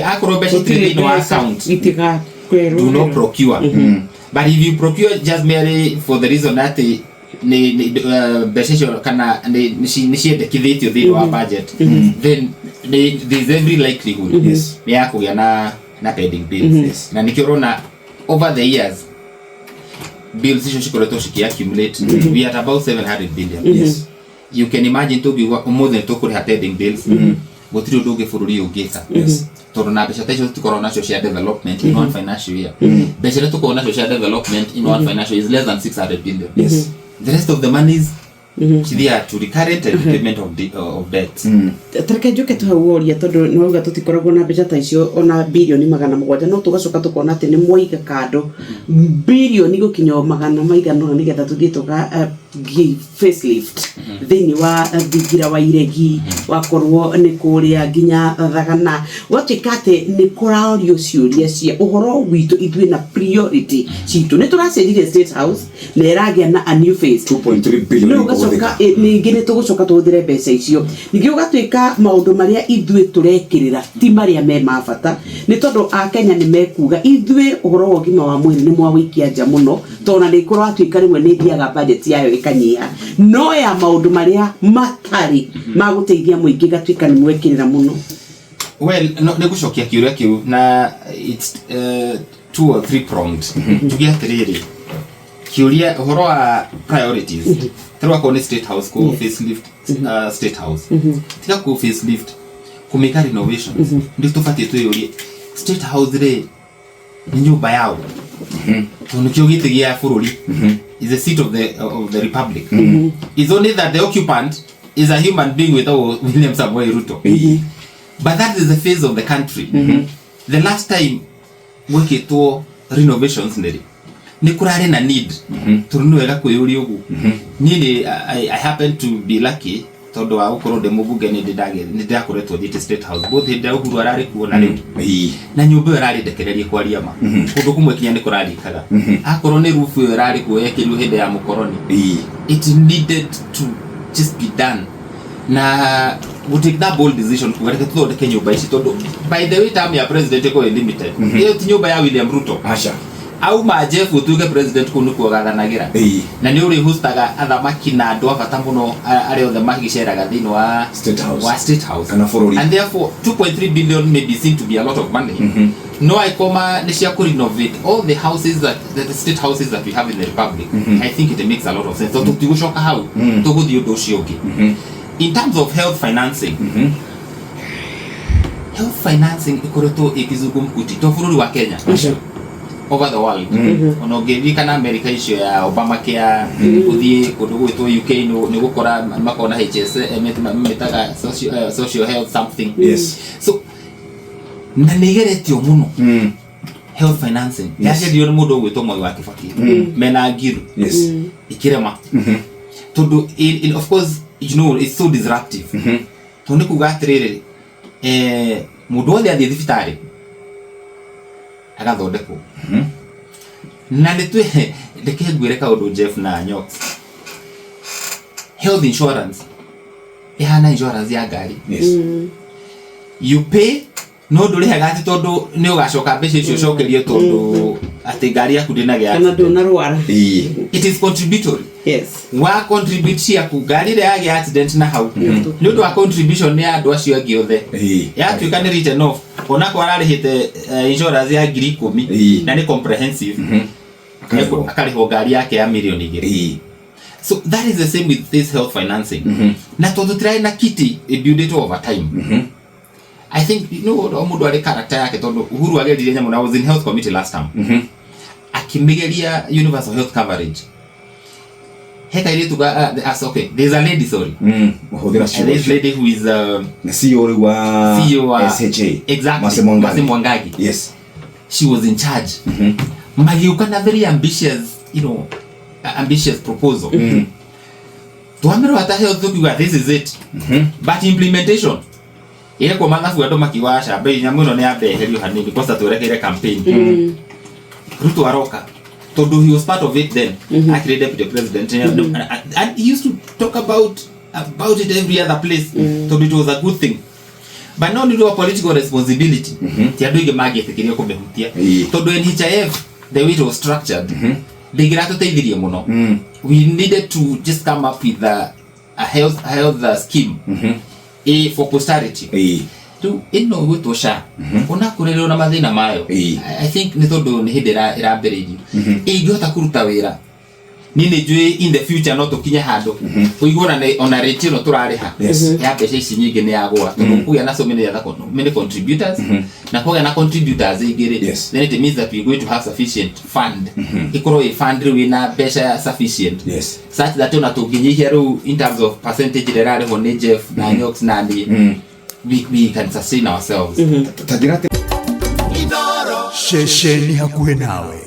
akorwo mbeca itirĩ thĩinĩ wa account do not procure. But if you procure just merely for the reason that ni mbeca icio kana ni ciendekithĩtio thĩinĩ wa budget, then there is every likelihood ni ya kũgĩa na pending bills. Na nĩkĩo ũrona over the years bills icio cikoretwo cikiaccumulate. We are at about 700 billion. You can imagine tũngiuga ũmũthĩ tũkũrĩha pending bills, gũtirĩ ũndũ ũngĩ bũrũri ũngĩka. Tondũ na mbeca icio tũkorwo nacio cia development in one financial year, mbeca icio tũkorwo nacio cia development in one financial year is less than 600 billion. The rest of the monies they are to recurrent and repayment of debts. Tareke njuke tuhaworia tondu nouga tutikoragwo na mbeca ta icio ona bilioni 700 no tugacoka tukona ati ni mwiga kando bilioni gukinya 100 nigetha tuthie tuga facelift thini wa thingira wa iregi wakorwo ni kuria nginya thagana watikate ni kuraorio ciuria cia uhoro witu ithwe na priority citu ni turacenjire state house na iragia na a new phase 2.3 billion ningi ni tugucoka tuhuthire mbeca icio ningi ugatwika maundu maria ithwe turekirira ti maria me mabata ni tondu a Kenya ni mekuga ithwe uhoro wa gima wa mwiri ni mwawikia nja muno tona ni kurwa twika rimwe ni thiaga budget yayo ikanyiha no ya maundu maria matari maguteithia muingi gatwika ni mwekirira muno. Well, ne gucokia kiuria kiu na it's 2 or 3 pronged. Tugia tiriri kiuria uhoro wa priorities. Tarwa ko ni state house ko facelift state house. Tika ko facelift ku make renovations. Ndi tufatie tuyuri state house re ni nyumba yao. Tono kiogite gia fururi is the seat of the republic. It's only that the occupant is a human being without William Samoei Ruto. But that is the face of the country. The last time weketwo renovations ni kurare na need turunu wega kuyuri ugu ni I happen to be lucky tondu wa gukorwo de mubuge ni ndakoretwo thite state house both hinde uhuru arari kuona riu na nyumba irari ndekererie kwaria ma kundu kumwe kinya ni kurarikaga akorwo ni rufu irari kuyekiru hinde ya mukoroni it needed to just be done na we take that bold decision kugarika tuthondeke nyumba ici tondu by the way time ya president ko limited iyo ti nyumba ya William Ruto acha au Jeff utuge president kunu kuogathanagira na ni uri hostaga athamaki na andu abata muno ari othe magiceraga thini wa state house and therefore 2.3 billion may be seen to be a lot of money. No I koma ni cia ku renovate all the houses that the state houses that we have in the republic. I think it makes a lot of sense so tutigushoka hau tuguthie undu ucio ungi. In terms of health financing, health financing ikoretwo ikizungumkuti to bururi wa Kenya over the world. Ono ngethika na America icio ya Obamacare uthie kundu gwitwo UK ni gukora makona HS metaga social health something. So na nigeretio muno health financing yagerio ni mundu gwitwo Moi wa Kibaki mena ngiru ikirema tondu in of course you know it's so disruptive. Tondu kuga atiriri mundu wothe athie thibitari agathondekwo na nitwe ndeke ngwire kaundu Jeff na Nyox health insurance ihana insurance ya ngari. You pay no ndurihaga ati tondu ni ugacoka mbeca icio cokerie tondu ati ngari yaku ndina gya kana ndunarwara. It is contributory. Wa contribute cia ku ngari ria ya accident na hau ni undu wa contribution ni andu acio angi othe ya tuika ni written off ona kwa ararihite insurance ya 10,000 na ni comprehensive akariho ngari yake ya milioni 2. So that is the same with this health financing. Na tondu try na kiti build it over time. I think you know omundu ari character yake tondu Uhuru ageririe nyamu na was in health committee last time akimigeria universal health coverage heka ile tuga okay there's a lady this lady who is the CEO wa SHA exactly Mangagi. Yes, she was in charge. Magiuka na very ambitious ambitious proposal tuamero hata health tukiwa this is it but implementation ile kwa mathabu ando makiwasha bei nyamu no ni abeherio hanini because turekere campaign Ruto aroka tondu he was part of it then actually deputy president and he used to talk about it every other place tondu it was a good thing but no need political responsibility ti andu ige magetikiria kumehutia tondu NHIF the way it was structured ndingira tuteithirie muno we needed to just come up with a health scheme for posterity tu ino gutosha ona kurerwo na mathina mayo I think ni tondu ni hindira irambiririo ingihota kuruta wira nini njui in the future no tukinye handu kuigona ona rate no turariha ya mbeca ici nyingi ni yagwa tondu kuya na so many contributors na kuya na contributors igire then it means that we are going to have sufficient fund ikoro a fund wina mbeca sufficient such that ona tunginyihia ru in terms of percentage rerare ho ni Jeff na Nyox na ndi we can sustain ourselves shesheni hakuhe nawe.